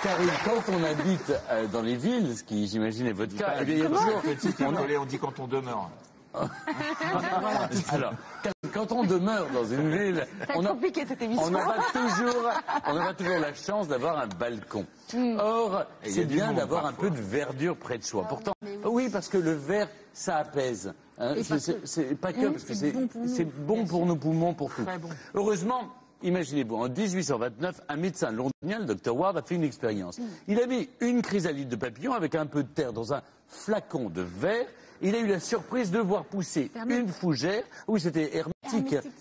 Karine, quand on habite dans les villes, ce qui j'imagine est votre cas, eh bien, il y a toujours... On dit quand on demeure. Alors, quand on demeure dans une ville, on n'a pas toujours la chance d'avoir un balcon. Or, c'est bien d'avoir un peu de verdure près de soi. Pourtant, oui, parce que le vert, ça apaise. Hein, c'est pas que parce que c'est bon pour nos poumons, pour tout. Bon. Heureusement, imaginez-vous, en 1829, un médecin londonien, le Dr Ward, a fait une expérience. Il a mis une chrysalide de papillon avec un peu de terre dans un flacon de verre. Il a eu la surprise de voir pousser une fougère. Oui, c'était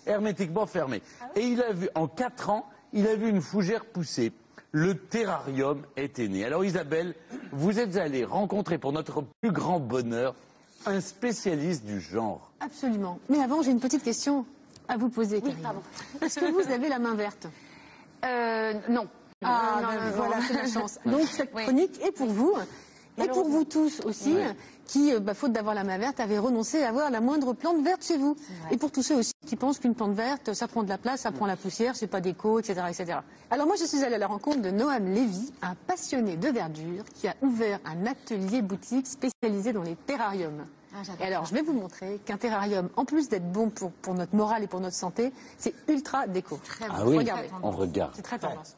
hermétiquement fermé. Et il a vu, en 4 ans, il a vu une fougère pousser. Le terrarium était né. Alors Isabelle, vous êtes allée rencontrer pour notre plus grand bonheur un spécialiste du genre. Absolument. Mais avant, j'ai une petite question à vous poser, Karine. Est-ce que vous avez la main verte? Non. Ah, non, voilà, c'est la chance. Donc cette chronique est pour vous. Et pour vous tous aussi, qui, faute d'avoir la main verte, avaient renoncé à avoir la moindre plante verte chez vous. Et pour tous ceux aussi qui pensent qu'une plante verte, ça prend de la place, ça prend la poussière, c'est pas déco, etc., etc. Alors moi, je suis allée à la rencontre de Noam Lévy, un passionné de verdure, qui a ouvert un atelier boutique spécialisé dans les terrariums. Et alors, je vais vous montrer qu'un terrarium, en plus d'être bon pour notre morale et pour notre santé, c'est ultra déco. Très bon. Ah oui, regardez. On regarde. C'est très tendance.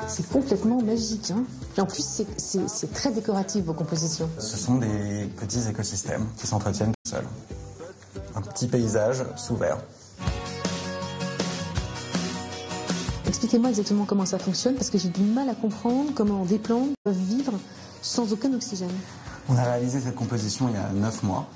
C'est complètement magique, hein. Et en plus, c'est très décoratif, vos compositions. Ce sont des petits écosystèmes qui s'entretiennent tout seuls. Un petit paysage sous verre. Expliquez-moi exactement comment ça fonctionne, parce que j'ai du mal à comprendre comment des plantes peuvent vivre sans aucun oxygène. On a réalisé cette composition il y a 9 mois.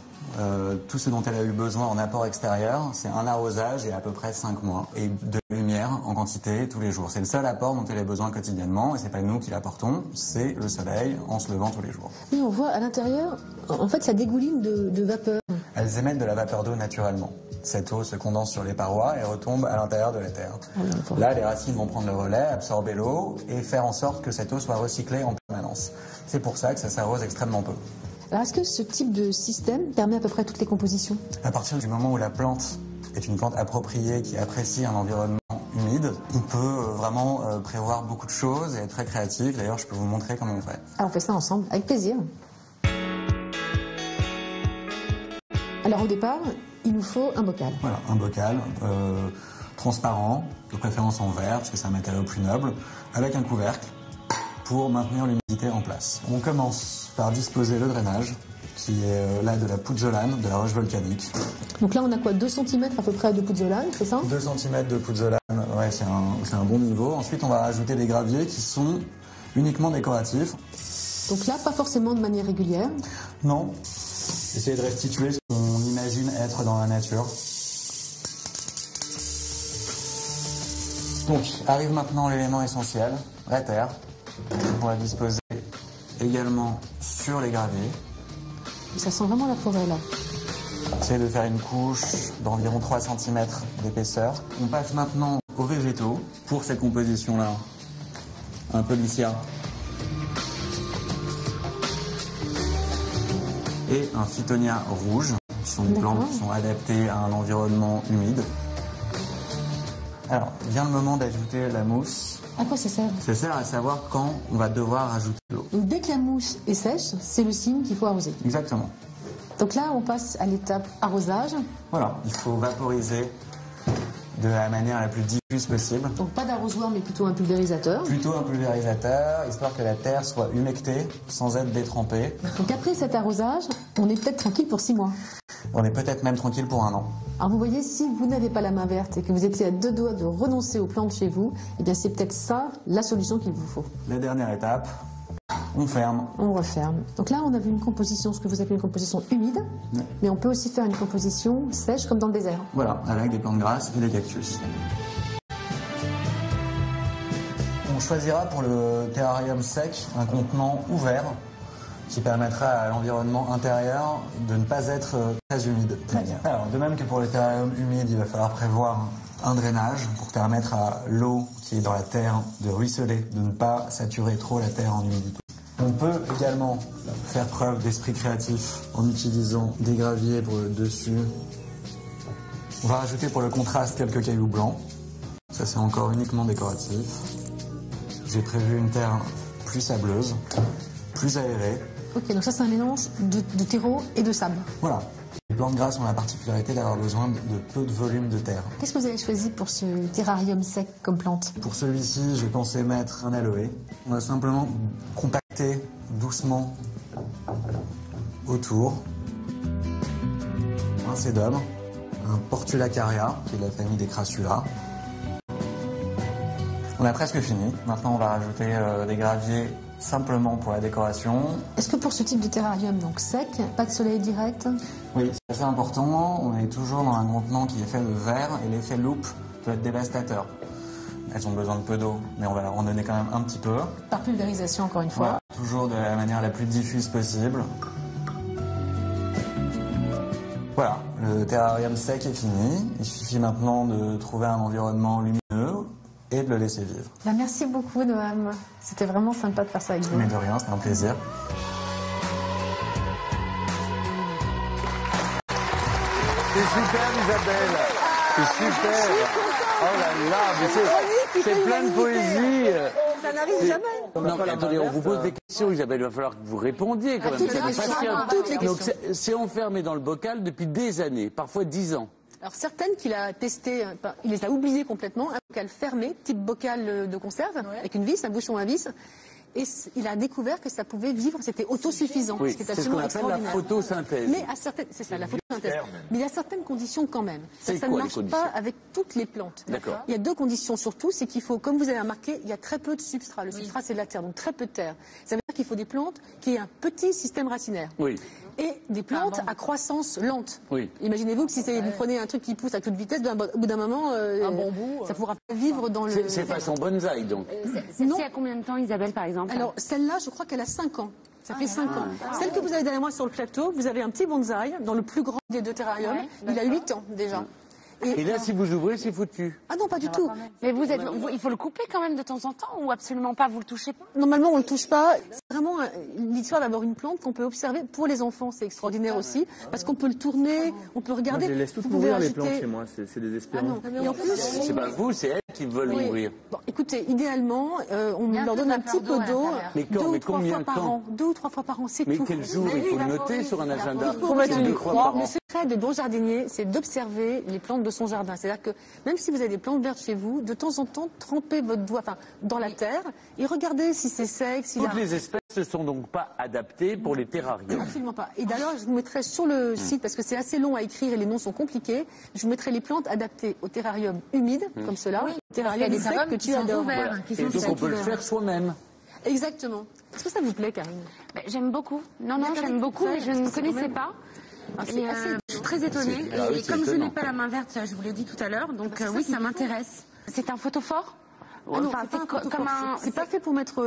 Tout ce dont elle a eu besoin en apport extérieur, c'est un arrosage et à peu près 5 mois. Et de lumière en quantité tous les jours. C'est le seul apport dont elle a besoin quotidiennement. Et c'est pas nous qui l'apportons, c'est le soleil en se levant tous les jours. Oui, on voit à l'intérieur, en fait, ça dégouline de vapeur. Elles émettent de la vapeur d'eau naturellement. Cette eau se condense sur les parois et retombe à l'intérieur de la terre. Là, les racines vont prendre le relais, absorber l'eau et faire en sorte que cette eau soit recyclée en permanence. C'est pour ça que ça s'arrose extrêmement peu. Alors, est-ce que ce type de système permet à peu près toutes les compositions? À partir du moment où la plante est une plante appropriée qui apprécie un environnement humide, on peut vraiment prévoir beaucoup de choses et être très créatif. D'ailleurs, je peux vous montrer comment on fait. Alors, on fait ça ensemble, avec plaisir. Alors, au départ, il nous faut un bocal. Voilà, un bocal transparent, de préférence en verre, parce que c'est un matériau plus noble, avec un couvercle pour maintenir l'humidité en place. On commence par disposer le drainage, qui est là de la pouzzolane, de la roche volcanique. Donc là, on a quoi, 2 cm à peu près de pouzzolane, c'est ça? 2 cm de pouzzolane, ouais, c'est un bon niveau. Ensuite, on va rajouter des graviers qui sont uniquement décoratifs. Donc là, pas forcément de manière régulière? Non. Essayer de restituer ce qu'on imagine être dans la nature. Donc, arrive maintenant l'élément essentiel, la terre. On va disposer également sur les graviers. Ça sent vraiment la forêt, là. Essayer de faire une couche d'environ 3 cm d'épaisseur. On passe maintenant aux végétaux pour cette composition-là. Un peu d'Icia. Et un Phytonia rouge, qui sont des plantes qui sont adaptées à un environnement humide. Alors, vient le moment d'ajouter la mousse. À quoi ça sert? Ça sert à savoir quand on va devoir ajouter l'eau. Donc dès que la mousse est sèche, c'est le signe qu'il faut arroser. Exactement. Donc là, on passe à l'étape arrosage. Voilà, il faut vaporiser de la manière la plus diffuse possible. Donc pas d'arrosoir, mais plutôt un pulvérisateur. Plutôt un pulvérisateur, histoire que la terre soit humectée sans être détrempée. Donc après cet arrosage, on est peut-être tranquille pour 6 mois. On est peut-être même tranquille pour 1 an. Alors vous voyez, si vous n'avez pas la main verte et que vous étiez à 2 doigts de renoncer aux plantes chez vous, eh bien c'est peut-être ça la solution qu'il vous faut. La dernière étape, on ferme. On referme. Donc là, on a vu une composition, ce que vous appelez une composition humide, mais on peut aussi faire une composition sèche comme dans le désert. Voilà, avec des plantes grasses et des cactus. On choisira pour le terrarium sec un contenant ouvert qui permettra à l'environnement intérieur de ne pas être très humide. Très bien. Alors, de même que pour le terrarium humide, il va falloir prévoir un drainage pour permettre à l'eau qui est dans la terre de ruisseler, de ne pas saturer trop la terre en humidité. On peut également faire preuve d'esprit créatif en utilisant des graviers pour le dessus. On va rajouter pour le contraste quelques cailloux blancs. Ça c'est encore uniquement décoratif. J'ai prévu une terre plus sableuse, plus aérée. Ok, donc ça c'est un mélange de terreau et de sable. Voilà. Les plantes grasses ont la particularité d'avoir besoin de peu de volume de terre. Qu'est-ce que vous avez choisi pour ce terrarium sec comme plante? Pour celui-ci, j'ai pensé mettre un aloe. On va simplement compacter doucement autour. Un sédum, un portulacaria, qui est de la famille des crassula. On a presque fini. Maintenant, on va rajouter des graviers simplement pour la décoration. Est-ce que pour ce type de terrarium, donc sec, pas de soleil direct? Oui, c'est assez important. On est toujours dans un contenant qui est fait de verre et l'effet loupe peut être dévastateur. Elles ont besoin de peu d'eau, mais on va leur en donner quand même un petit peu. Par pulvérisation, encore une fois. Voilà, toujours de la manière la plus diffuse possible. Voilà, le terrarium sec est fini. Il suffit maintenant de trouver un environnement lumineux et de le laisser vivre. Merci beaucoup, Noam. C'était vraiment sympa de faire ça avec vous. Mais de rien, c'était un plaisir. C'est super, Isabelle. C'est super. Oh là là, mais c'est plein de poésie. Ça n'arrive jamais. Non, mais attendez, on vous pose des questions, Isabelle. Il va falloir que vous répondiez quand même. Toutes les questions. Donc c'est enfermé dans le bocal depuis des années, parfois 10 ans. Alors certaines qu'il a testées, il les a oubliées complètement, un bocal fermé, type bocal de conserve, avec une vis, un bouchon à vis. Et il a découvert que ça pouvait vivre, c'était autosuffisant. Oui, ce qui est c'est ce qu'on appelle la photosynthèse. Mais c'est ça, la photosynthèse. Mais il y a certaines conditions quand même. Ça ne marche pas avec toutes les plantes. D'accord. Il y a deux conditions surtout, c'est qu'il faut, comme vous avez remarqué, il y a très peu de substrat. Le substrat, c'est de la terre, donc très peu de terre. Ça veut dire qu'il faut des plantes qui aient un petit système racinaire. Oui. Et des plantes à croissance lente. Oui. Imaginez-vous que si vous prenez un truc qui pousse à toute vitesse, au bout d'un moment, ça ne pourra pas vivre dans le... C'est façon bonsaï, donc. Celle-ci a combien de temps, Isabelle, par exemple? Alors, celle-là, je crois qu'elle a 5 ans. Ça fait 5 ans. Celle que vous avez derrière moi sur le plateau, vous avez un petit bonsaï dans le plus grand des deux terrariums. Il a 8 ans déjà. Et là, si vous ouvrez, c'est foutu. Ah non, pas du tout. Mais il faut le couper quand même de temps en temps ou absolument pas, vous le touchez pas? Normalement, on ne le touche pas. C'est vraiment l'histoire d'avoir une plante qu'on peut observer pour les enfants. C'est extraordinaire aussi. Parce qu'on peut le tourner, on peut regarder. Moi, je les laisse toutes mourir, les plantes chez moi. C'est désespérant. Et en plus, c'est pas vous, c'est elles qui veulent mourir. Bon, écoutez, idéalement, on leur donne un petit peu d'eau. Mais quand, mais combien de temps? 2 ou 3 fois par an, c'est tout. Mais quel jour? Il faut le noter sur un agenda. Il faut mettre une croix. Le secret de bon jardinier, c'est d'observer les plantes de son jardin. C'est-à-dire que même si vous avez des plantes vertes chez vous, de temps en temps, trempez votre doigt dans la terre et regardez si c'est sec. Toutes les espèces ne sont donc pas adaptées pour les terrariums. Absolument pas. Et d'ailleurs, je vous mettrai sur le site, parce que c'est assez long à écrire et les noms sont compliqués, je vous mettrai les plantes adaptées au terrarium humide, comme cela, au terrarium sec que tu adores. Voilà. Et donc on peut le faire soi-même. Exactement. Est-ce que ça vous plaît, Karine? J'aime beaucoup. Non, j'aime beaucoup, mais je ne connaissais pas. Je suis très étonnée. Et comme je n'ai pas la main verte, je vous l'ai dit tout à l'heure, donc oui, ça m'intéresse. C'est un photophore? C'est pas fait pour mettre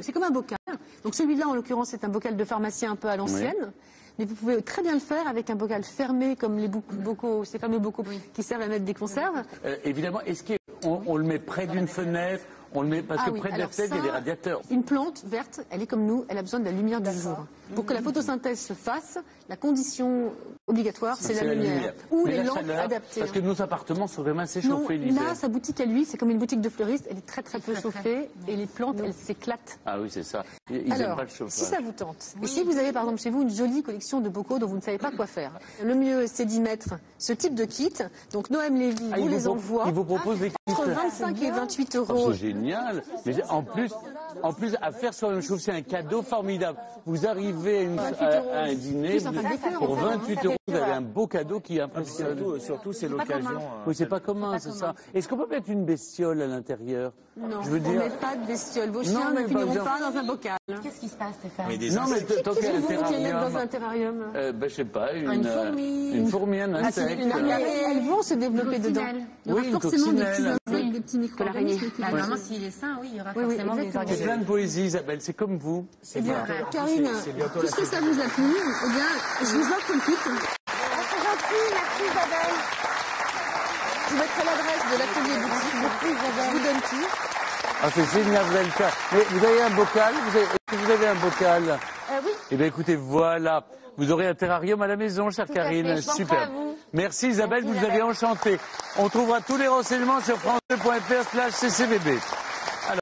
c'est comme un bocal. Donc celui-là, en l'occurrence, c'est un bocal de pharmacien un peu à l'ancienne. Mais vous pouvez très bien le faire avec un bocal fermé, comme les bocaux, ces fameux bocaux qui servent à mettre des conserves. Évidemment, est-ce qu'on le met près d'une fenêtre? On le met parce que près de la fenêtre, il y a des radiateurs. Une plante verte, elle est comme nous, elle a besoin de la lumière du jour. Pour que la photosynthèse se fasse, la condition obligatoire, c'est la lumière. Ou les lampes adaptées. Parce que nos appartements sont vraiment assez chauffés l'hiver. Là, sa boutique à lui, c'est comme une boutique de fleuriste, elle est très très peu chauffée et les plantes, elles s'éclatent. Ah oui, c'est ça. Ils n'aiment pas le chauffage. Si ça vous tente, et si vous avez par exemple chez vous une jolie collection de bocaux dont vous ne savez pas quoi faire, le mieux c'est d'y mettre ce type de kit. Donc Noam Lévy vous les envoie. Il vous propose des kits. Entre 25 et 28 euros. C'est génial. Mais en plus, à faire soi-même, je trouve que c'est un cadeau formidable. Vous arrivez à un dîner, pour 28 euros, vous avez un beau cadeau qui impressionne. Surtout, c'est l'occasion. Oui, c'est pas commun, c'est ça. Est-ce qu'on peut mettre une bestiole à l'intérieur? Non, on ne met pas de bestiole. Vos chiens ne finiront pas dans un bocal. Qu'est-ce qui se passe, Stéphane? Non, mais tant qu'il y a un terrarium. Dans un terrarium. Je sais pas, une fourmi, un insecte. Elles vont se développer dedans. Oui, une coccinelle. Des petits micro-organismes. Normalement, s'il est sain, oui, il y aura forcément des organismes. C'est plein de poésie, Isabelle, c'est comme vous. Eh bien, Karine, puisque ça vous a plu, eh bien, je vous offre une kit. C'est gentil, merci Isabelle. Je vous mettrai l'adresse de l'atelier boutique. Je vous donne tout. Ah, c'est génial, vous allez le faire. Mais vous avez un bocal? Est-ce que vous avez un bocal? Oui. Eh bien, écoutez, voilà. Vous aurez un terrarium à la maison, chère Karine. Super. Merci Isabelle, vous nous avez enchanté. On trouvera tous les renseignements sur france2.fr/ccvb.